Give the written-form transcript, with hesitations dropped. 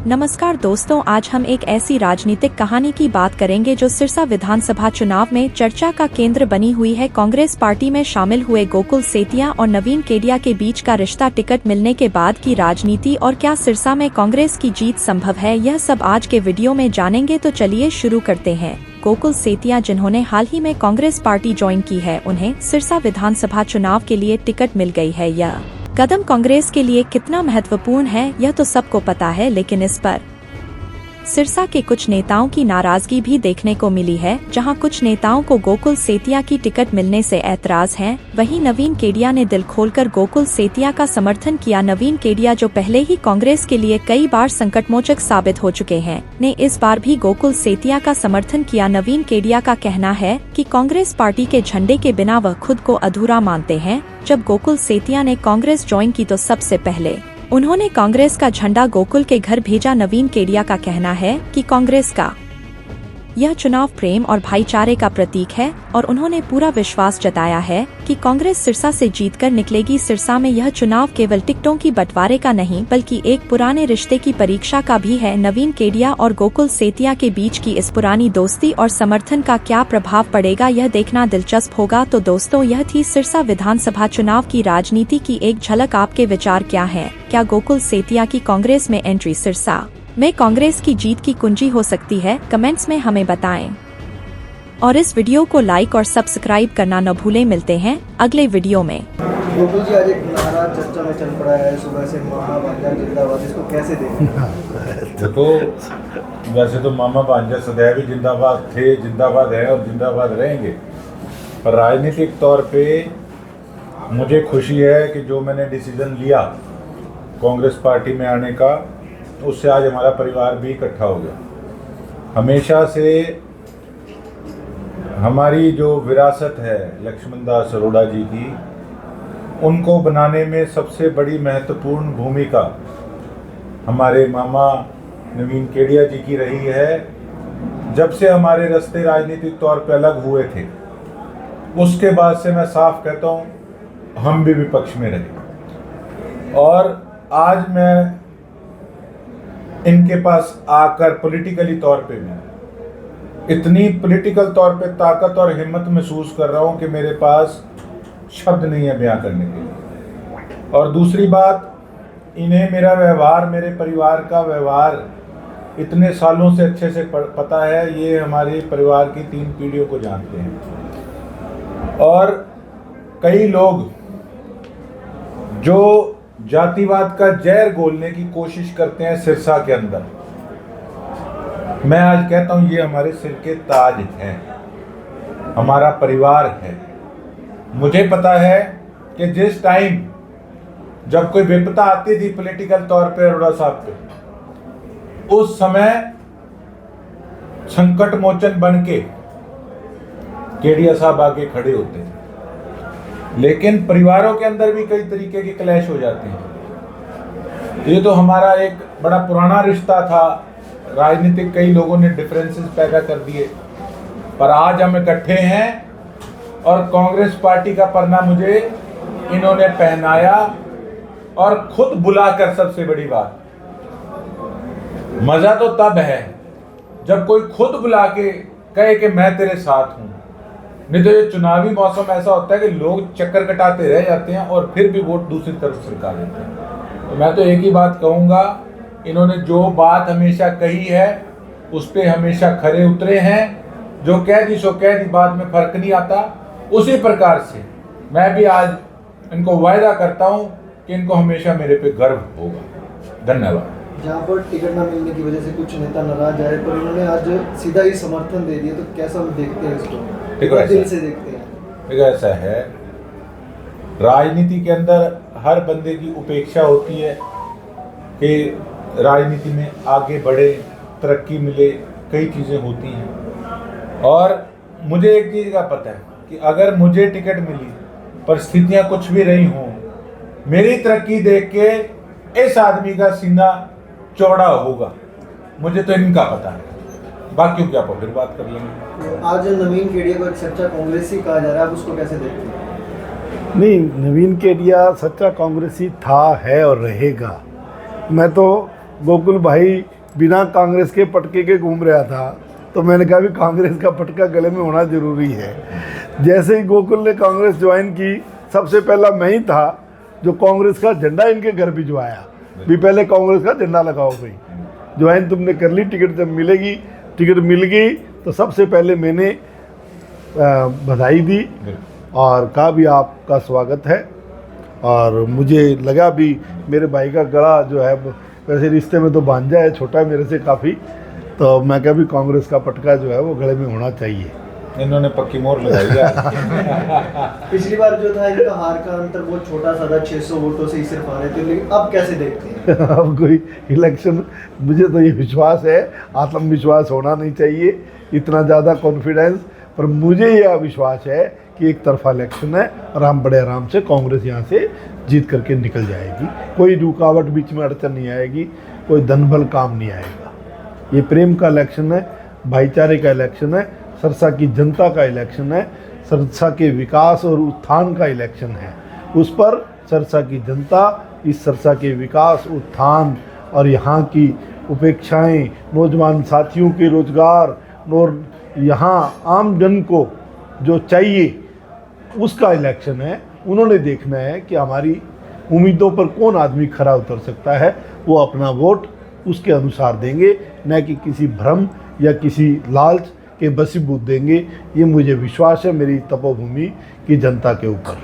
नमस्कार दोस्तों, आज हम एक ऐसी राजनीतिक कहानी की बात करेंगे जो सिरसा विधानसभा चुनाव में चर्चा का केंद्र बनी हुई है। कांग्रेस पार्टी में शामिल हुए गोकुल सेतिया और नवीन केडिया के बीच का रिश्ता, टिकट मिलने के बाद की राजनीति और क्या सिरसा में कांग्रेस की जीत संभव है, यह सब आज के वीडियो में जानेंगे। तो चलिए शुरू करते हैं। गोकुल सेतिया, जिन्होंने हाल ही में कांग्रेस पार्टी ज्वाइन की है, उन्हें सिरसा विधानसभा चुनाव के लिए टिकट मिल गई है। यह कदम कांग्रेस के लिए कितना महत्वपूर्ण है यह तो सबको पता है, लेकिन इस पर सिरसा के कुछ नेताओं की नाराजगी भी देखने को मिली है। जहां कुछ नेताओं को गोकुल सेतिया की टिकट मिलने से ऐतराज है, वहीं नवीन केडिया ने दिल खोलकर गोकुल सेतिया का समर्थन किया। नवीन केडिया, जो पहले ही कांग्रेस के लिए कई बार संकटमोचक साबित हो चुके हैं, ने इस बार भी गोकुल सेतिया का समर्थन किया। नवीन केडिया का कहना है कि कांग्रेस पार्टी के झंडे के बिना वह खुद को अधूरा मानते हैं। जब गोकुल सेतिया ने कांग्रेस ज्वाइन की तो सबसे पहले उन्होंने कांग्रेस का झंडा गोकुल के घर भेजा। नवीन केडिया का कहना है कि कांग्रेस का यह चुनाव प्रेम और भाईचारे का प्रतीक है और उन्होंने पूरा विश्वास जताया है कि कांग्रेस सिरसा से जीतकर निकलेगी। सिरसा में यह चुनाव केवल टिकटों की बंटवारे का नहीं, बल्कि एक पुराने रिश्ते की परीक्षा का भी है। नवीन केडिया और गोकुल सेतिया के बीच की इस पुरानी दोस्ती और समर्थन का क्या प्रभाव पड़ेगा, यह देखना दिलचस्प होगा। तो दोस्तों, यह थी सिरसा विधानसभा चुनाव की राजनीति की एक झलक। आपके विचार क्या है? क्या गोकुल सेतिया की कांग्रेस में एंट्री सिरसा में कांग्रेस की जीत की कुंजी हो सकती है? कमेंट्स में हमें बताएं और इस वीडियो को लाइक और सब्सक्राइब करना न भूलें। मिलते हैं अगले वीडियो में। गोकुल जी, आज एक नारा चर्चा में चल पड़ा है सुबह से, मामा भांजा जिंदाबाद, इसको कैसे देखें? देखो, वैसे तो मामा भांजा सदैव ही जिंदाबाद थे, जिंदाबाद है और जिंदाबाद रहेंगे। पर राजनीतिक तौर पे मुझे खुशी है कि जो मैंने डिसीजन लिया कांग्रेस पार्टी में आने का, उससे आज हमारा परिवार भी इकट्ठा हो गया। हमेशा से हमारी जो विरासत है लक्ष्मण दास अरोड़ा जी की, उनको बनाने में सबसे बड़ी महत्वपूर्ण भूमिका हमारे मामा नवीन केडिया जी की रही है। जब से हमारे रास्ते राजनीतिक तौर पे अलग हुए थे, उसके बाद से मैं साफ कहता हूँ, हम भी विपक्ष में रहे। और आज मैं इनके पास आकर पॉलिटिकली तौर पे मैं इतनी पॉलिटिकल तौर पे ताकत और हिम्मत महसूस कर रहा हूँ कि मेरे पास शब्द नहीं है बयां करने के लिए। और दूसरी बात, इन्हें मेरा व्यवहार, मेरे परिवार का व्यवहार इतने सालों से अच्छे से पता है। ये हमारे परिवार की 3 पीढ़ियों को जानते हैं। और कई लोग जो जातिवाद का जहर घोलने की कोशिश करते हैं सिरसा के अंदर, मैं आज कहता हूं ये हमारे सिर के ताज हैं, हमारा परिवार है। मुझे पता है कि जिस टाइम जब कोई विपदा आती थी पॉलिटिकल तौर पे अरोड़ा साहब पे, उस समय संकट मोचन बन के केडिया साहब आगे खड़े होते थे। लेकिन परिवारों के अंदर भी कई तरीके के क्लैश हो जाते हैं। ये तो हमारा एक बड़ा पुराना रिश्ता था। राजनीतिक कई लोगों ने डिफरेंसेस पैदा कर दिए, पर आज हम इकट्ठे हैं और कांग्रेस पार्टी का परना मुझे इन्होंने पहनाया और खुद बुलाकर। सबसे बड़ी बात, मजा तो तब है जब कोई खुद बुला के कहे कि मैं तेरे साथ हूं। नहीं तो ये चुनावी मौसम ऐसा होता है कि लोग चक्कर कटाते रह जाते हैं और फिर भी वोट दूसरी तरफ सरका देते हैं। तो मैं तो एक ही बात कहूँगा, इन्होंने जो बात हमेशा कही है उस पर हमेशा खरे उतरे हैं। जो कह दी सो कह दी, बाद में फर्क नहीं आता। उसी प्रकार से मैं भी आज इनको वायदा करता हूँ कि इनको हमेशा मेरे पे गर्व होगा। धन्यवाद। जहाँ पर टिकट न मिलने की वजह से कुछ नेता नाराज आए, पर इन्होंने आज सीधा ही समर्थन दे दिया, तो कैसा देखते हैं इसको? दिल से देखते हैं। ऐसा है, राजनीति के अंदर हर बंदे की उपेक्षा होती है कि राजनीति में आगे बढ़े, तरक्की मिले, कई चीज़ें होती हैं। और मुझे एक चीज़ का पता है कि अगर मुझे टिकट मिली, परिस्थितियाँ कुछ भी रही हों, मेरी तरक्की देख के इस आदमी का सीना चौड़ा होगा। मुझे तो इनका पता है, बाकी क्या फिर बात कर लेंगे। आज नवीन केडिया को एक सच्चा कांग्रेसी कहा जा रहा है, आप उसको कैसे देखते हैं? नहीं, नवीन केडिया सच्चा कांग्रेसी था, है और रहेगा। मैं तो गोकुल भाई बिना कांग्रेस के पटके के घूम रहा था, तो मैंने कहा भी कांग्रेस का पटका गले में होना ज़रूरी है। जैसे ही गोकुल ने कांग्रेस ज्वाइन की, सबसे पहला मैं ही था जो कांग्रेस का झंडा इनके घर भिजवाया भी, पहले कांग्रेस का झंडा लगाओ भाई, ज्वाइन तुमने कर ली, टिकट जब मिलेगी, टिकट मिल गई तो सबसे पहले मैंने बधाई दी और कहा भी आपका स्वागत है। और मुझे लगा भी मेरे भाई का गला जो है, वैसे रिश्ते में तो भांजा है, छोटा है मेरे से काफ़ी, तो मैं कहा भी कांग्रेस का पटका जो है वो गले में होना चाहिए। इन्होंने पक्की मोहर लगाई है। पिछली बार जो था इनका हार का अंतर बहुत छोटा सा था, 600 वोटों से ही सिर्फ आ रहे थे, लेकिन अब कैसे देखते हैं? अब कोई इलेक्शन, मुझे तो ये विश्वास है, आत्मविश्वास होना नहीं चाहिए इतना ज़्यादा कॉन्फिडेंस, पर मुझे यह विश्वास है कि एक तरफा इलेक्शन है और हम बड़े आराम से कांग्रेस यहाँ से जीत करके निकल जाएगी। कोई रुकावट बीच में अड़चन नहीं आएगी, कोई धनबल काम नहीं आएगा। ये प्रेम का इलेक्शन है, भाईचारे का इलेक्शन है, सरसा की जनता का इलेक्शन है, सरसा के विकास और उत्थान का इलेक्शन है। उस पर सरसा की जनता इस सरसा के विकास, उत्थान और यहाँ की उपेक्षाएं, नौजवान साथियों के रोजगार और यहाँ आम जन को जो चाहिए उसका इलेक्शन है। उन्होंने देखना है कि हमारी उम्मीदों पर कौन आदमी खरा उतर सकता है, वो अपना वोट उसके अनुसार देंगे, न कि किसी भ्रम या किसी लालच के बसीबूत देंगे। ये मुझे विश्वास है मेरी तपोभूमि की जनता के ऊपर।